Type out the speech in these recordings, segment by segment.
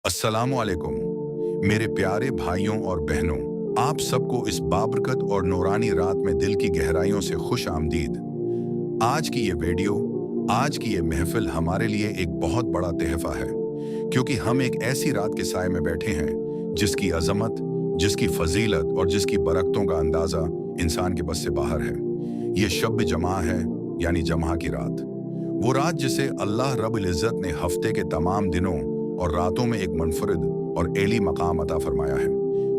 अस्सलामु अलैकुम मेरे प्यारे भाइयों और बहनों, आप सबको इस बाबरकत और नूरानी रात में दिल की गहराइयों से खुश आमदीद। आज की ये वीडियो, आज की ये महफिल हमारे लिए एक बहुत बड़ा तहफा है, क्योंकि हम एक ऐसी रात के साए में बैठे हैं जिसकी अजमत, जिसकी फजीलत और जिसकी बरकतों का अंदाजा इंसान के बस से बाहर है। ये शब जमा है, यानी जमा की रात। वो रात जिसे अल्लाह रब्बुल इज़्ज़त ने हफ्ते के तमाम दिनों और रातों में एक मुनफरिद और एली मकाम अता फरमाया है।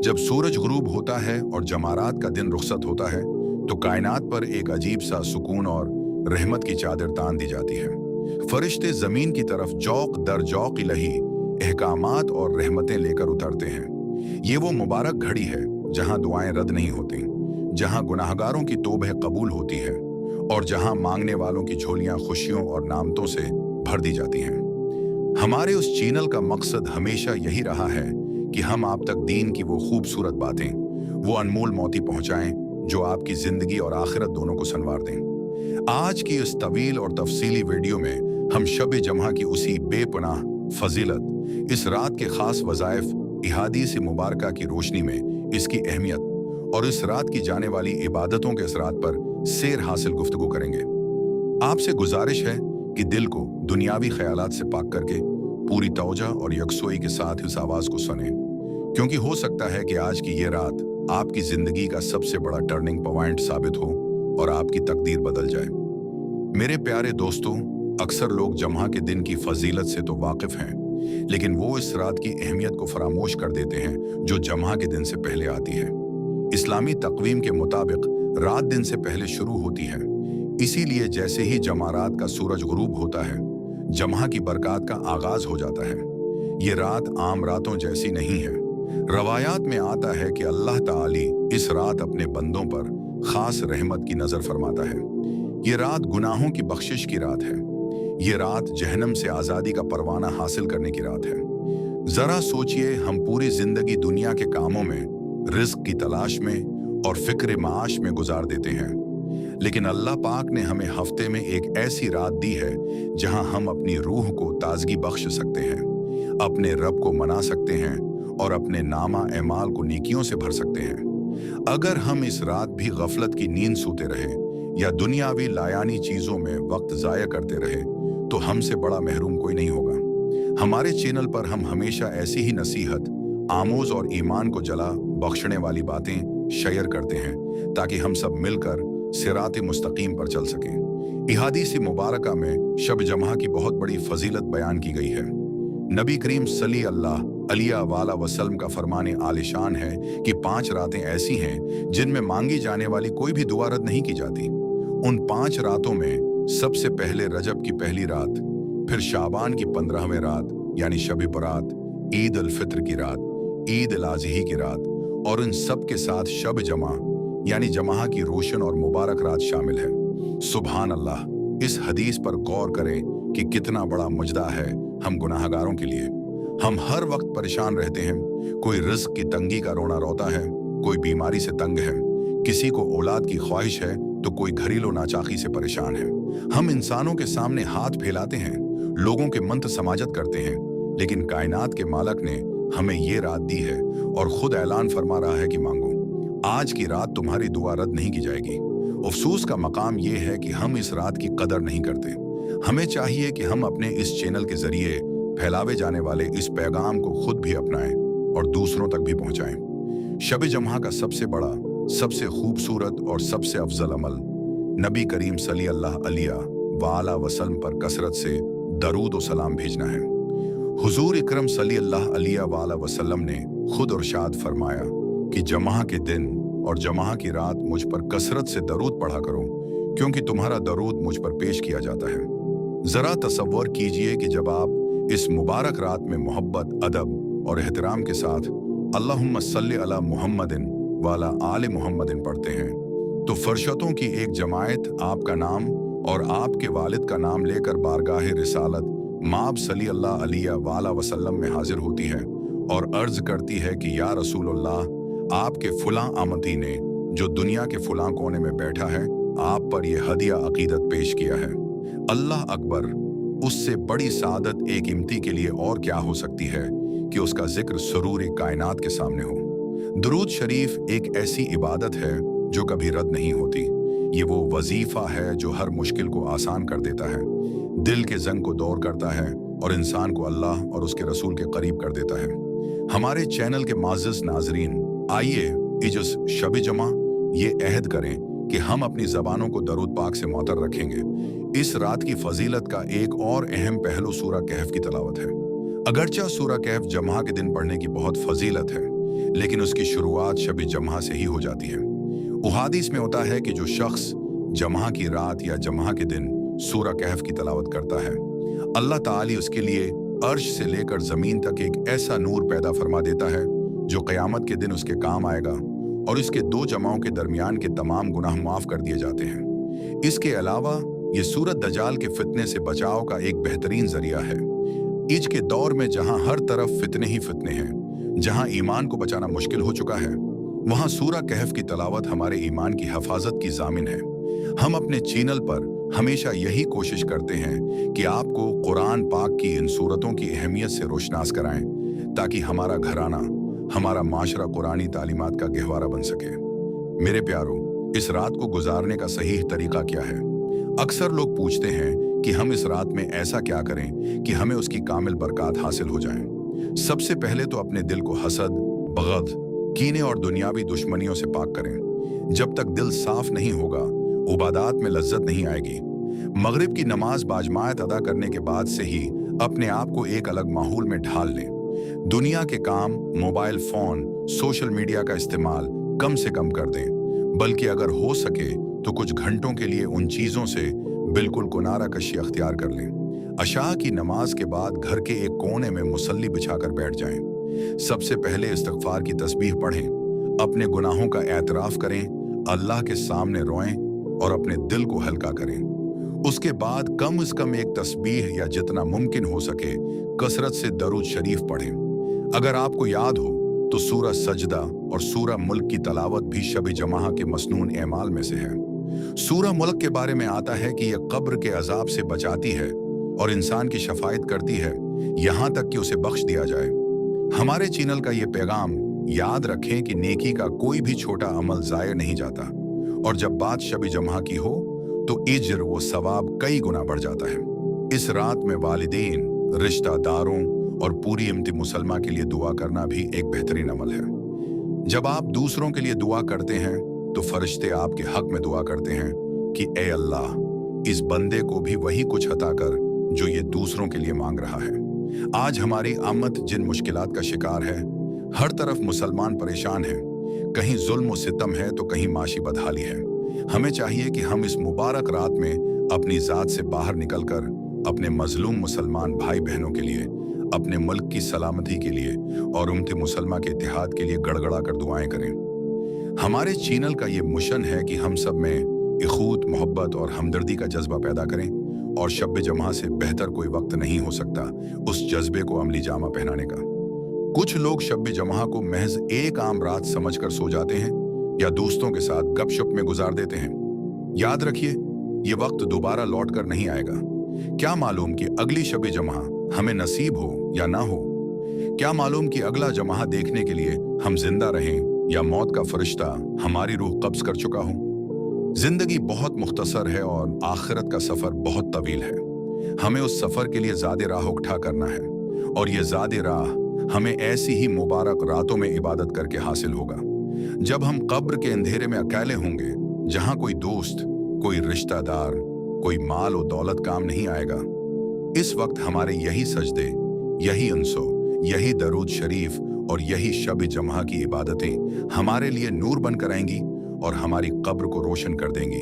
जब सूरज गुरूब होता है और जमारात का दिन रुखसत होता है तो कायनात पर एक अजीब सा सुकून और रहमत की चादर तान दी जाती है। फरिश्ते जमीन की तरफ जौक दर जौक इलाही अहकामात और रहमतें लेकर उतरते हैं। ये वो मुबारक घड़ी है जहां दुआएं रद्द नहीं होती, जहां गुनाहगारों की तौबह कबूल होती है और जहां मांगने वालों की झोलियां खुशियों और नामतों से भर दी जाती हैं। हमारे उस चैनल का मकसद हमेशा यही रहा है कि हम आप तक दीन की वो खूबसूरत बातें, वो अनमोल मोती पहुंचाएं जो आपकी जिंदगी और आखिरत दोनों को संवार दें। आज की इस तवील और तफसीली वीडियो में हम शब जमा की उसी बेपनाह फजीलत, इस रात के खास वज़ाइफ, इहादीस मुबारका की रोशनी में इसकी अहमियत और इस रात की जाने वाली इबादतों के असरात पर सैर हासिल गुफ्तगू करेंगे। आपसे गुजारिश है कि दिल को दुनियावी ख्यालात से पाक करके पूरी तवज्जो और यकसोई के साथ इस आवाज को सुने, क्योंकि हो सकता है कि आज की ये रात आपकी जिंदगी का सबसे बड़ा टर्निंग पॉइंट साबित हो और आपकी तकदीर बदल जाए। मेरे प्यारे दोस्तों, अक्सर लोग जमा के दिन की फजीलत से तो वाकिफ हैं, लेकिन वो इस रात की अहमियत को फरामोश कर देते हैं जो जमा के दिन से पहले आती है। इस्लामी तकवीम के मुताबिक रात दिन से पहले शुरू होती है, इसीलिए जैसे ही जमारात का सूरज गुरूब होता है, जमा की बरकत का आगाज हो जाता है। ये रात आम रातों जैसी नहीं है। रवायात में आता है कि अल्लाह ताली इस रात अपने बंदों पर खास रहमत की नजर फरमाता है। ये रात गुनाहों की बख्शिश की रात है। ये रात जहन्नम से आजादी का परवाना हासिल करने की रात है। जरा सोचिए, हम पूरी जिंदगी दुनिया के कामों में, रिज्क की तलाश में और फिक्र माश में गुजार देते हैं, लेकिन अल्लाह पाक ने हमें हफ्ते में एक ऐसी रात दी है जहां हम अपनी रूह को ताजगी बख्श सकते हैं, अपने रब को मना सकते हैं और अपने नामा एमाल को नेकियों से भर सकते हैं। अगर हम इस रात भी गफलत की नींद सोते रहे या दुनियावी लायानी चीजों में वक्त जाया करते रहे तो हमसे बड़ा महरूम कोई नहीं होगा। हमारे चैनल पर हम हमेशा ऐसी ही नसीहत, आमोज और ईमान को जला बख्शने वाली बातें शेयर करते हैं ताकि हम सब मिलकर सिराते मुस्तकीम पर चल सकें। इहादीस मुबारका में शब जमा की बहुत बड़ी फजीलत बयान की गई है। नबी करीम सल्लल्लाहु अलैहि वसल्लम का फरमाने आलिशान है कि 5 रातें ऐसी हैं जिनमें मांगी जाने वाली कोई भी दुआ रद्द नहीं की जाती। उन 5 रातों में सबसे पहले रजब की पहली रात, फिर शाबान की 15वीं रात यानी शब बरात, ईद उल फित्र की रात, ईद उल अज़ही की रात और इन सब के साथ शब जमा यानी जमा की रोशन और मुबारक रात शामिल है। सुभान अल्लाह, इस हदीस पर गौर करें कि कितना बड़ा मुजदा है हम गुनाहगारों के लिए। हम हर वक्त परेशान रहते हैं, कोई रिज्क की तंगी का रोना रोता है, कोई बीमारी से तंग है, किसी को औलाद की ख्वाहिश है तो कोई घरेलू नाचाकी से परेशान है। हम इंसानों के सामने हाथ फैलाते हैं, लोगों के मंत्र समाजत करते हैं, लेकिन कायनात के मालिक ने हमें ये रात दी है और खुद ऐलान फरमा रहा है कि मांगो, आज की रात तुम्हारी दुआ रद्द नहीं की जाएगी। अफसोस का मकाम यह है कि हम इस रात की कदर नहीं करते। हमें चाहिए कि हम अपने इस चैनल के जरिए फैलावे जाने वाले इस पैगाम को खुद भी अपनाएं और दूसरों तक भी पहुंचाएं। शब जमा का सबसे बड़ा, सबसे खूबसूरत और सबसे अफजल अमल नबी करीम सल्लल्लाहु अलैहि वसल्लम पर कसरत से दरूद और सलाम भेजना है। हुजूर इकरम सल्लल्लाहु अलैहि वसल्लम ने खुद इरशाद फरमाया कि जमा के दिन और जमा की रात मुझ पर कसरत से दरूद पढ़ा करो, क्योंकि तुम्हारा दरूद मुझ पर पेश किया जाता है। जरा तसव्वुर कीजिए कि जब आप इस मुबारक रात में मोहब्बत, अदब और एहतराम के साथ अल्लाहुम्मा सल्ली अला मुहम्मदिन वाला आले मुहम्मदिन पढ़ते हैं तो फरिश्तों की एक जमायत आपका नाम और आपके वालिद का नाम लेकर बारगाह रिसालत माब सल्लल्लाहु अलैहि वसल्लम में हाजिर होती है और अर्ज करती है कि या रसूलुल्लाह, आपके फुलां आमती ने जो दुनिया के फुलां कोने में बैठा है, आप पर यह हदिया अकीदत पेश किया है। अल्लाह अकबर, उससे बड़ी सादत एक इम्ती के लिए और क्या हो सकती है कि उसका जिक्र सुरूर कायनात के सामने हो। दुरूद शरीफ एक ऐसी इबादत है जो कभी रद्द नहीं होती। ये वो वजीफा है जो हर मुश्किल को आसान कर देता है, दिल के जंग को दूर करता है और इंसान को अल्लाह और उसके रसूल के करीब कर देता है। हमारे चैनल के माजिज नाजरीन, आइए इस शब जमा ये अहद करें कि हम अपनी ज़बानों को दरूद पाक से मुअत्तर रखेंगे। इस रात की फजीलत का एक और अहम पहलू सूरह कहफ की तलावत है। अगरचा सूरह कहफ जमा के दिन पढ़ने की बहुत फजीलत है, लेकिन उसकी शुरुआत शब जमा से ही हो जाती है। उहादीस में होता है कि जो शख्स जमा की रात या जमा के दिन सूरह कहफ की तलावत करता है, अल्लाह ताली उसके लिए अर्श से लेकर ज़मीन तक एक ऐसा नूर पैदा फरमा देता है जो क़यामत के दिन उसके काम आएगा और इसके दो जमाओं के दरमियान के तमाम गुनाह माफ़ कर दिए जाते हैं। इसके अलावा ये सूरत दजाल के फितने से बचाव का एक बेहतरीन जरिया है। इज के दौर में जहां हर तरफ फितने ही फितने हैं, जहां ईमान को बचाना मुश्किल हो चुका है, वहां सूरह कहफ की तलावत हमारे ईमान की हिफाजत की जामिन है। हम अपने चैनल पर हमेशा यही कोशिश करते हैं कि आपको कुरान पाक की इन सूरतों की अहमियत से रोशनास कराएं, ताकि हमारा घराना, हमारा माशरा कुरानी तालीमात का गहवारा बन सके। मेरे प्यारों, इस रात को गुजारने का सही तरीका क्या है? अक्सर लोग पूछते हैं कि हम इस रात में ऐसा क्या करें कि हमें उसकी कामिल बरकत हासिल हो जाएं। सबसे पहले तो अपने दिल को हसद, बग़द, कीने और दुनियावी दुश्मनियों से पाक करें। जब तक दिल साफ नहीं होगा, इबादत में लज्जत नहीं आएगी। मगरिब की नमाज बाजमायत अदा करने के बाद से ही अपने आप को एक अलग माहौल में ढाल लें। दुनिया के काम, मोबाइल फोन, सोशल मीडिया का इस्तेमाल कम से कम कर दें, बल्कि अगर हो सके तो कुछ घंटों के लिए उन चीज़ों से बिल्कुल किनारा कशी अख्तियार कर लें। अशा की नमाज के बाद घर के एक कोने में मुसल्ली बिछाकर बैठ जाएं। सबसे पहले इस्तग़फ़ार की तस्बीह पढ़ें, अपने गुनाहों का एतराफ़ करें, अल्लाह के सामने रोएं और अपने दिल को हल्का करें। उसके बाद कम से कम एक तस्बीह या जितना मुमकिन हो सके कसरत से दरूद शरीफ पढ़ें। अगर आपको याद हो तो सूरह सजदा और सूरह मुल्क की तलावत भी शब जमा के मसनून एमाल में से है। सूरह मुल्क के बारे में आता है कि यह कब्र के अजाब से बचाती है और इंसान की शफायत करती है, यहाँ तक कि उसे बख्श दिया जाए। हमारे चैनल का ये पैगाम याद रखें कि नेकी का कोई भी छोटा अमल ज़ाया नहीं जाता, और जब बात शब जमा की हो तो इज्र व सवाब कई गुना बढ़ जाता है। इस रात में वालिदैन, रिश्तेदारों और पूरी उम्मत मुसलमा के लिए दुआ करना भी एक बेहतरीन अमल है। जब आप दूसरों के लिए दुआ करते हैं तो फरिश्ते आपके हक में दुआ करते हैं कि ए अल्लाह, इस बंदे को भी वही कुछ अता कर जो ये दूसरों के लिए मांग रहा है। आज हमारी उम्मत जिन मुश्किलात का शिकार है, हर तरफ मुसलमान परेशान हैं, कहीं जुल्म व सितम है तो कहीं माशी बदहाली है। हमें चाहिए कि हम इस मुबारक रात में अपनी ज़ात से बाहर निकलकर अपने मजलूम मुसलमान भाई बहनों के लिए, अपने मुल्क की सलामती के लिए और उम्मत मुसलमा के इत्तेहाद के लिए गड़गड़ा कर दुआएं करें। हमारे चैनल का ये मिशन है कि हम सब में इखूत, मोहब्बत और हमदर्दी का जज्बा पैदा करें, और शब जमा से बेहतर कोई वक्त नहीं हो सकता उस जज्बे को अमली जामा पहनाने का। कुछ लोग शब जमा को महज एक आम रात समझकर सो जाते हैं या दोस्तों के साथ गपशप में गुजार देते हैं। याद रखिए, ये वक्त दोबारा लौट कर नहीं आएगा। क्या मालूम कि अगली शब जमा हमें नसीब हो या ना हो। क्या मालूम कि अगला जमा देखने के लिए हम जिंदा रहें या मौत का फरिश्ता हमारी रूह कब्ज कर चुका हो। जिंदगी बहुत मुख्तसर है और आखिरत का सफर बहुत तवील है। हमें उस सफर के लिए ज़्यादा राह उठा करना है, और ये ज़्यादा राह हमें ऐसी ही मुबारक रातों में इबादत करके हासिल होगा जब हम कब्र के अंधेरे में अकेले होंगे, जहां कोई दोस्त, कोई रिश्तेदार, कोई माल और दौलत काम नहीं आएगा। इस वक्त हमारे यही सजदे, यही अनसो, यही दरूद शरीफ और यही शब जमा की इबादतें हमारे लिए नूर बनकर आएंगी और हमारी कब्र को रोशन कर देंगी।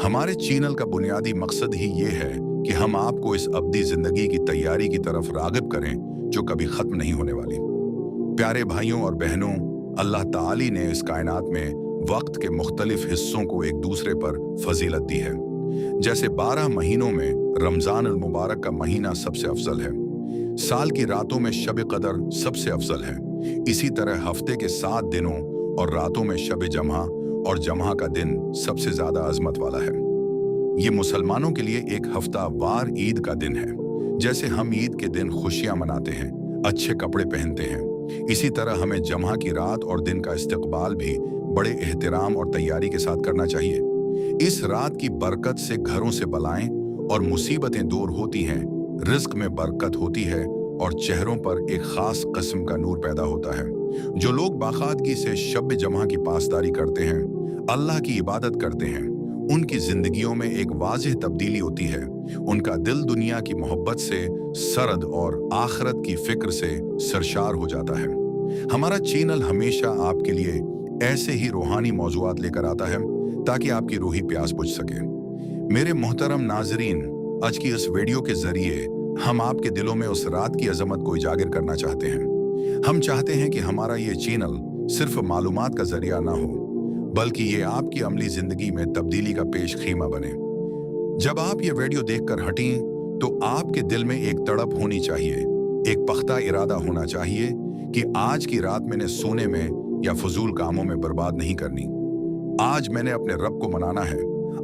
हमारे चैनल का बुनियादी मकसद ही ये है कि हम आपको इस अब्दी जिंदगी की तैयारी की तरफ राग़िब करें जो कभी खत्म नहीं होने वाली। प्यारे भाइयों और बहनों, अल्लाह ताली ने इस कायनात में वक्त के मुख्तलिफ हिस्सों को एक दूसरे पर फजीलत दी है। जैसे 12 महीनों में रमजान अल मुबारक का महीना सबसे अफजल है, साल की रातों में शब कदर सबसे अफजल है। इसी तरह हफ्ते के 7 दिनों और रातों में शब जमा और जमा का दिन सबसे ज्यादा अजमत वाला है। ये मुसलमानों के लिए एक हफ्ता वार ईद का दिन है। जैसे हम ईद के दिन खुशियां मनाते हैं, अच्छे कपड़े पहनते हैं। इसी तरह हमें जम्हा की रात और दिन का इस्तकबाल भी बड़े एहतराम और तैयारी के साथ करना चाहिए। इस रात की बरकत से घरों से बलाएं और मुसीबतें दूर होती हैं, रिज्क में बरकत होती है और चेहरों पर एक खास किस्म का नूर पैदा होता है। जो लोग बाकायदगी से शब जम्हा की पासदारी करते हैं, अल्लाह की इबादत करते हैं, उनकी जिंदगियों में एक वाज़ेह तब्दीली होती है। उनका दिल दुनिया की मोहब्बत से सरद और आखिरत की फिक्र से सरशार हो जाता है। हमारा चैनल हमेशा आपके लिए ऐसे ही रूहानी मौज़ूआत लेकर आता है ताकि आपकी रूही प्यास बुझ सके। मेरे मोहतरम नाजरीन, आज की इस वीडियो के जरिए हम आपके दिलों में उस रात की अजमत को उजागर करना चाहते हैं। हम चाहते हैं कि हमारा ये चैनल सिर्फ मालूमात का जरिया ना हो, बल्कि ये आपकी अमली जिंदगी में तब्दीली का पेश खीमा बने। जब आप ये वीडियो देखकर हटें तो आपके दिल में एक तड़प होनी चाहिए, एक पख्ता इरादा होना चाहिए कि आज की रात मैंने सोने में या फजूल कामों में बर्बाद नहीं करनी। आज मैंने अपने रब को मनाना है।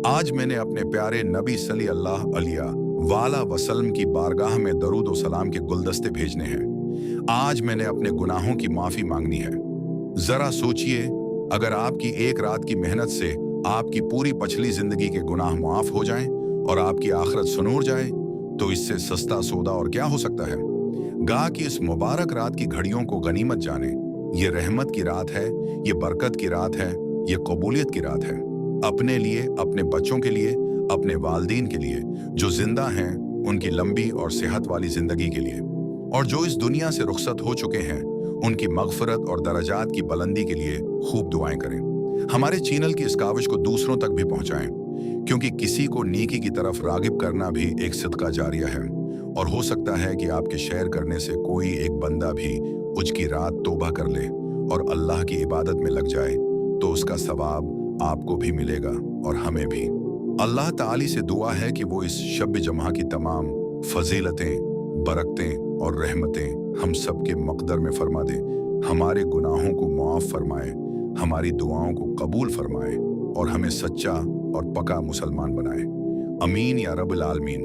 आज मैंने अपने प्यारे नबी सल्लल्लाहु अलैहि वसल्लम की बारगाह में दरूद और सलाम के गुलदस्ते भेजने हैं। आज मैंने अपने गुनाहों की माफी मांगनी है। जरा सोचिए, अगर आपकी एक रात की मेहनत से आपकी पूरी पिछली जिंदगी के गुनाह माफ हो जाएं और आपकी आखिरत सुनूर जाए, तो इससे सस्ता सौदा और क्या हो सकता है। गा कि इस मुबारक रात की घड़ियों को गनीमत जाने। ये रहमत की रात है, ये बरकत की रात है, ये कबूलियत की रात है। अपने लिए, अपने बच्चों के लिए, अपने वालिदैन के लिए जो जिंदा हैं, उनकी लंबी और सेहत वाली जिंदगी के लिए, और जो इस दुनिया से रुखसत हो चुके हैं, उनकी मगफरत और दराजात की बुलंदी के लिए खूब दुआएं करें। हमारे चैनल की इस काविश को दूसरों तक भी पहुंचाएं, क्योंकि किसी को नेकी की तरफ रागिब करना भी एक सदका जारिया है, और हो सकता है कि आपके शेयर करने से कोई एक बंदा भी उसकी रात तौबा कर ले और अल्लाह की इबादत में लग जाए, तो उसका सवाब आपको भी मिलेगा और हमें भी। अल्लाह ताली से दुआ है कि वो इस शब जम्हा की तमाम फजीलतें, बरकतें और रहमतें हम सब के मकदर में फरमा दे, हमारे गुनाहों को मुआफ़ फरमाए, हमारी दुआओं को कबूल फरमाए और हमें सच्चा और पक्का मुसलमान बनाए। अमीन या रब्बुल आलमीन।